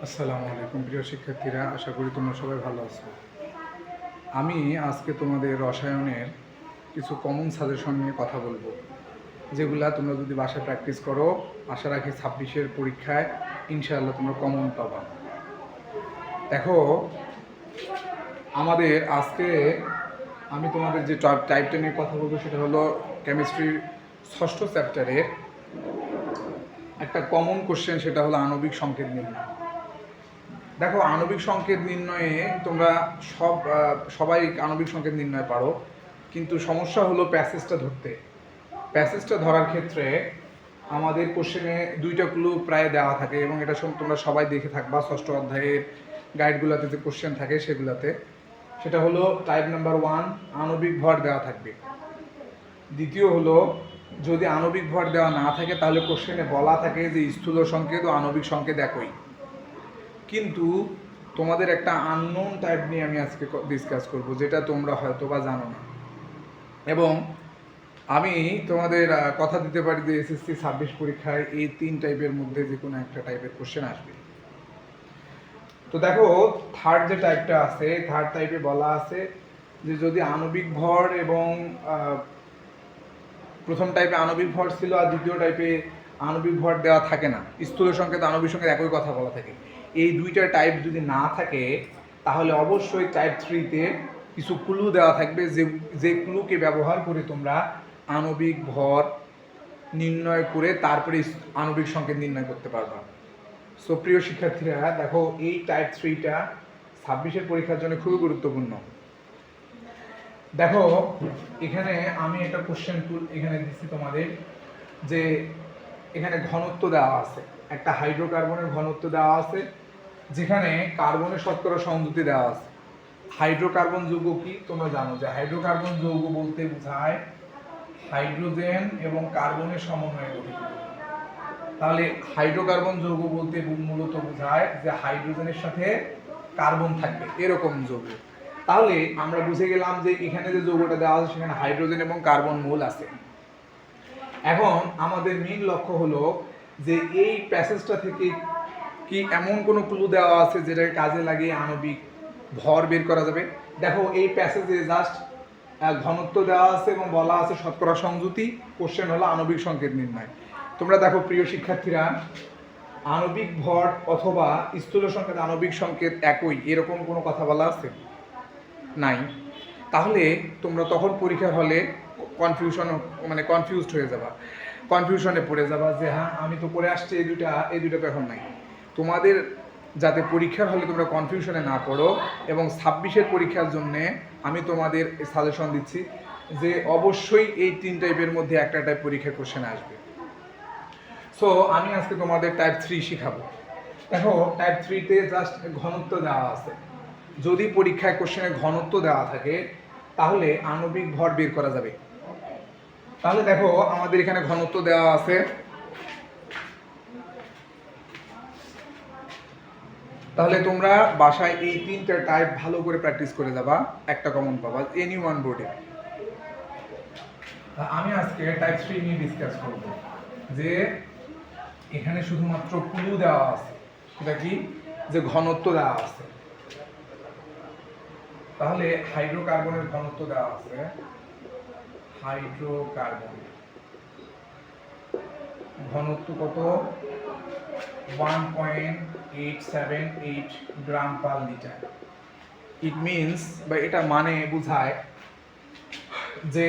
আসসালামু আলাইকুম প্রিয় শিক্ষার্থীরা, আশা করি তোমরা সবাই ভালো আছো। আমি আজকে তোমাদের রসায়নের কিছু কমন সাজেশন নিয়ে কথা বলবো, যেগুলা তোমরা যদি বাসায় প্র্যাকটিস করো, আশা রাখি 26-এর পরীক্ষায় ইনশাআল্লাহ তোমরা কমন পাবা। দেখো, আমাদের আজকে আমি তোমাদের যে টাইপটা নিয়ে কথা বলবো সেটা হলো কেমিস্ট্রির 6ষ্ঠ চ্যাপ্টারের একটা কমন কোশ্চেন, সেটা হলো আণবিক সংকেত নির্ণয়। দেখো, আণবিক সংকেত নির্ণয়ে তোমরা সবাই আণবিক সংকেত নির্ণয় পারো, কিন্তু সমস্যা হলো প্যাসেজটা ধরতে। প্যাসেজটা ধরার ক্ষেত্রে আমাদের কোশ্চেনে 2টা ক্লু প্রায় দেওয়া থাকে, এবং এটা তোমরা সবাই দেখে থাকবা 6ষ্ঠ অধ্যায়ের গাইডগুলোতে যে কোশ্চেন থাকে সেগুলোতে। সেটা হলো টাইপ নাম্বার 1, আণবিক ভর দেওয়া থাকবে। দ্বিতীয় হলো, যদি আণবিক ভর দেওয়া না থাকে তাহলে কোশ্চেনে বলা থাকে যে স্থূল সংকেত ও আণবিক সংকেত একই। কিন্তু তোমাদের একটা আননোন টাইপ নিয়ে আমি আজকে ডিসকাস করব, যেটা তোমরা হয়তো বা জানো না, এবং আমি তোমাদের কথা দিতে পারি যে এসএসসি 26 পরীক্ষায় এই 3 টাইপের মধ্যে যে কোনো একটা টাইপের কোশ্চেন আসবে। তো দেখো, থার্ড যে টাইপটা আছে, থার্ড টাইপে বলা আছে যে যদি আণবিক ভর এবং প্রথম টাইপে আণবিক ভর ছিল আর দ্বিতীয় টাইপে আণবিক ভর দেওয়া থাকে না, স্থূল সংকেত আণবিক সংকেত একই কথা বলা থাকে, এই 2টা টাইপ যদি না থাকে তাহলে অবশ্যই টাইপ 3-তে কিছু ক্লু দেওয়া থাকবে, যে ক্লুকে ব্যবহার করে তোমরা আণবিক ভর নির্ণয় করে তারপরে আণবিক সংকেত নির্ণয় করতে পারবা। সো প্রিয় শিক্ষার্থীরা, দেখো, এই টাইপ 3টা 26-এর পরীক্ষার জন্য খুবই গুরুত্বপূর্ণ। দেখো, এখানে আমি একটা কোশ্চেন এখানে দিচ্ছি তোমাদের, যে এখানে ঘনত্ব দেওয়া আছে, একটা হাইড্রোকার্বনের ঘনত্ব দেওয়া আছে, যেখানে কার্বনের শতকরা সংযুতি দেওয়া আছে। হাইড্রোকার্বন যৌগ কি তোমরা জানো, যে হাইড্রোকার্বন যৌগ বলতে বোঝায় হাইড্রোজেন এবং কার্বনের সমন্বয়ে গঠিত। তাহলে হাইড্রোকার্বন যৌগ বলতে মূলত বোঝায় যে হাইড্রোজেনের সাথে কার্বন থাকবে, এরকম যৌগ। তাহলে আমরা বুঝে গেলাম যে এখানে যে যৌগটা দেওয়া আছে সেখানে হাইড্রোজেন এবং কার্বন মূল আছে। এখন আমাদের মেইন লক্ষ্য হলো যে এই প্যাসেজটা থেকে কি এমন কোনো ক্লু দেওয়া আছে যেটাকে কাজে লাগিয়ে আণবিক ভর বের করা যাবে। দেখো, এই প্যাসেজে জাস্ট ঘনত্ব দেওয়া আছে এবং বলা আছে শতকরা সংযুতি, কোশ্চেন হলো আণবিক সংকেত নির্ণয়। তোমরা দেখো প্রিয় শিক্ষার্থীরা, আণবিক ভর অথবা স্থূল সংকেত আণবিক সংকেত একই, এরকম কোনো কথা বলা আছে নাই। তাহলে তোমরা তখন পরীক্ষার হলে কনফিউজড হয়ে যাবা, কনফিউশনে পড়ে যাবা যে হ্যাঁ, আমি তো পড়ে আসছি এই দুইটা তো এখন নাই। তোমাদের যাতে পরীক্ষার হলে তোমরা কনফিউশনে না পড়ো, এবং 26-এর পরীক্ষার জন্যে আমি তোমাদের সাজেশন দিচ্ছি যে অবশ্যই এই 3 টাইপের মধ্যে একটা টাইপ পরীক্ষার কোশ্চেন আসবে। সো আমি আজকে তোমাদের টাইপ 3 শিখাবো। দেখো, টাইপ 3-তে জাস্ট ঘনত্ব দেওয়া আছে। যদি পরীক্ষায় কোশ্চেনে ঘনত্ব দেওয়া থাকে তাহলে আণবিক ভর বের করা যাবে। তাহলে দেখো, আমাদের এখানে ঘনত্ব দেওয়া আছে। তাহলে তোমরা বাসায় এই 3টা টাইপ ভালো করে প্র্যাকটিস করে যাবা, একটা কমন পাবা এনি ওয়ান বোর্ডে। আমি আজকে টাইপ 3 নিয়ে ডিসকাস করব, যে এখানে শুধুমাত্র ক্লু দেওয়া আছে, সেটা কি, যে ঘনত্ব দেওয়া আছে। তাহলে হাইড্রোকার্বনের ঘনত্ব দেওয়া আছে, হাইড্রোকার্বন ঘনত্ব কত, 1.878 গ্রাম পার লিটার। ইট মিনস, বা এটা মানে বোঝায় যে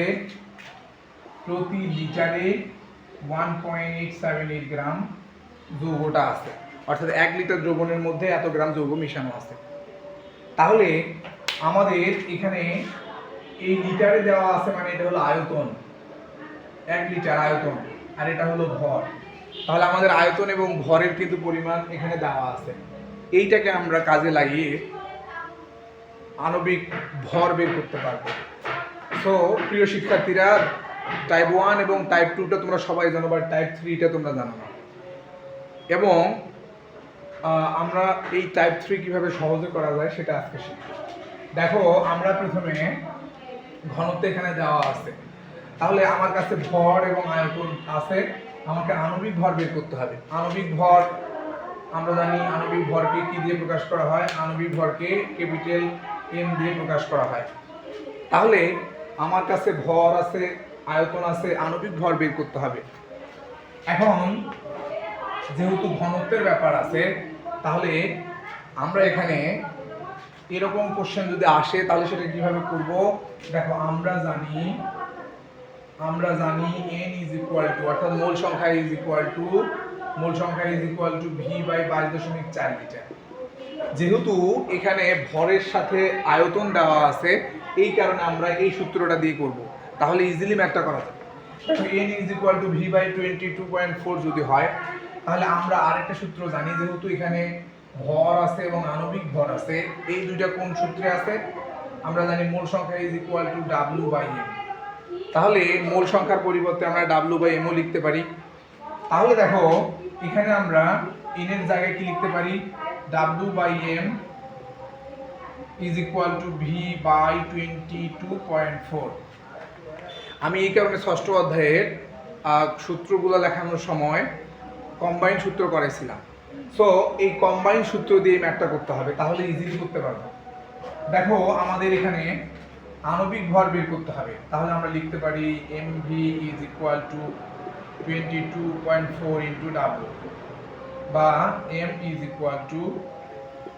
প্রতি লিটারে 1.878 গ্রাম যৌগটা আছে, অর্থাৎ 1 লিটার দ্রবণের মধ্যে এত গ্রাম যৌগ মিশানো আছে। তাহলে আমাদের এখানে এই লিটারে দেওয়া আছে, মানে এটা হলো আয়তন, 1 লিটার আয়তন, আর এটা হলো ভর। তাহলে আমাদের আয়তন এবং ভরের কিন্তু পরিমাণ এখানে দেওয়া আছে। এইটাকে আমরা কাজে লাগিয়ে আণবিক ভর বের করতে পারবো। সো প্রিয় শিক্ষার্থীরা, টাইপ 1 এবং টাইপ 2টা তোমরা সবাই জানো, বা টাইপ 3টা তোমরা জানো না। এবং আমরা এই টাইপ 3 কিভাবে সহজে করা যায় সেটা আজকে শিখব। দেখো, আমরা প্রথমে ঘনত্ব এখানে দেওয়া আছে, তাহলে আমার কাছে ভর এবং আয়তন আছে, আমাকে আণবিক ভর বের করতে হবে। আণবিক ভর আমরা জানি আণবিক ভরকে কি দিয়ে প্রকাশ করা হয়, আণবিক ভরকে ক্যাপিটাল এম দিয়ে প্রকাশ করা হয়। তাহলে আমার কাছে ভর আছে, আয়তন আছে, আণবিক ভর বের করতে হবে। এখন যেহেতু ঘনত্বের ব্যাপার আছে, তাহলে আমরা এখানে এরকম কোশ্চেন যদি আসে তাহলে সেটা কিভাবে করব? দেখো আমরা জানি n ইজ ইকুয়াল টু, অর্থাৎ মোল সংখ্যা is equal to v by 22.4 litre. যেহেতু এখানে ভরের সাথে আয়তন দেওয়া আছে, এই কারণে আমরা এই সূত্রটা দিয়ে করব, তাহলে ইজিলি ম্যাথটা করা যাবে। n is equal to v by 22.4 যদি হয়, তাহলে আমরা আরেকটা সূত্র জানি, যেহেতু এখানে ভর আছে এবং আণবিক ভর আছে, এই দুইটা কোন সূত্রে আছে? আমরা জানি মোল সংখ্যা is equal to w by m। তাহলে মোল সংখ্যার পরিবর্তে আমরা w বাই m ও লিখতে পারি। তাহলে দেখো এখানে আমরা n এর জায়গায় কি লিখতে পারি? w by m is equal to v by 22.4। আমি এই কারণে ষষ্ঠ অধ্যায়ের সূত্রগুলো লেখানোর সময় কম্বাইন সূত্র করেছিলাম। সো এই কম্বাইন সূত্র দিয়ে ম্যাথটা করতে হবে, তাহলে ইজিলি করতে পারবো। দেখো আমাদের এখানে আণবিক ভর বের করতে হবে, তাহলে আমরা লিখতে পারি mv is equal to 22.4 into w, বা m is equal to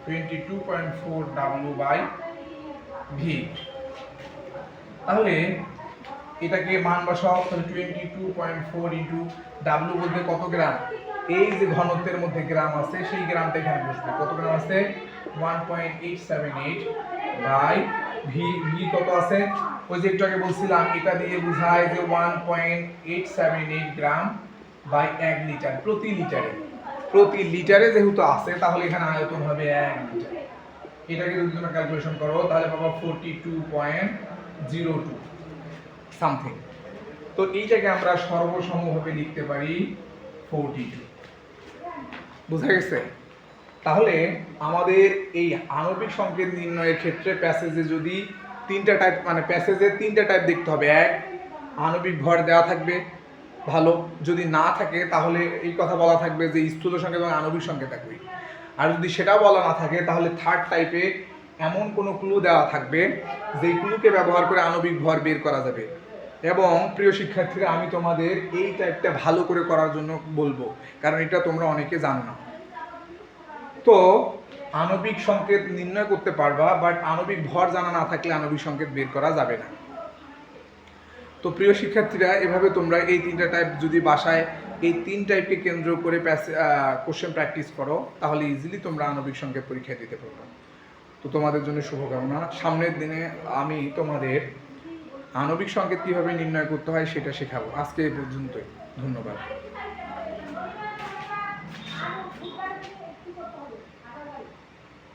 22.4 w by v। তাহলে এটাকে মান বসাও, তাহলে 22.4 ইন্টু w বলতে কত গ্রাম? এই যে ঘনত্বের মধ্যে গ্রাম আছে, সেই গ্রামটা এখানে বসবে। কত গ্রাম আছে? 1.878 বাই v। v কত আছে? ওই যে একটু আগে বলছিলাম, এটা দিয়ে বোঝায় যে 1.878 গ্রাম বাই 1 লিটার। প্রতি লিটারে যেহেতু আছে, তাহলে এখানে আয়তন হবে 1 লিটার। এটাকে যদি তোমরা ক্যালকুলেশন করো তাহলে পাবো 42.02 সামথিং। তো এইটাকে আমরা সর্বসমভাবে লিখতে পারি 42। বুঝা গেছে? তাহলে আমাদের এই আণবিক সংকেত নির্ণয়ের ক্ষেত্রে প্যাসেজে যদি তিনটা টাইপ, মানে প্যাসেজে তিনটা টাইপ দেখতে হবে। এক, আণবিক ভর দেওয়া থাকবে, ভালো। যদি না থাকে তাহলে এই কথা বলা থাকবে যে স্থূল সংকেত এবং আণবিক সংকেত থাকবে। আর যদি সেটাও বলা না থাকে, তাহলে থার্ড টাইপে এমন কোনো ক্লু দেওয়া থাকবে যেই ক্লুকে ব্যবহার করে আণবিক ভর বের করা যাবে। এবং প্রিয় শিক্ষার্থীরা, আমি তোমাদের এই টাইপটা ভালো করে করার জন্য বলবো, কারণ এটা তোমরা অনেকে জানো না। তো আণবিক সংকেত নির্ণয় করতে পারবা, বাট আণবিক ভর জানা না থাকলে আণবিক সংকেত বের করা যাবে না। তো প্রিয় শিক্ষার্থীরা, এভাবে তোমরা এই তিনটা টাইপ যদি বাসায় এই তিন টাইপকে কেন্দ্র করে কোশ্চেন প্র্যাকটিস করো, তাহলে ইজিলি তোমরা আণবিক সংকেত পরীক্ষা দিতে পারবে। তো তোমাদের জন্য শুভকামনা। সামনের দিনে আমি তোমাদের আণবিক সংকেত কিভাবে নির্ণয় করতে হয় সেটা শেখাবো। আজকে এই পর্যন্তই, ধন্যবাদ।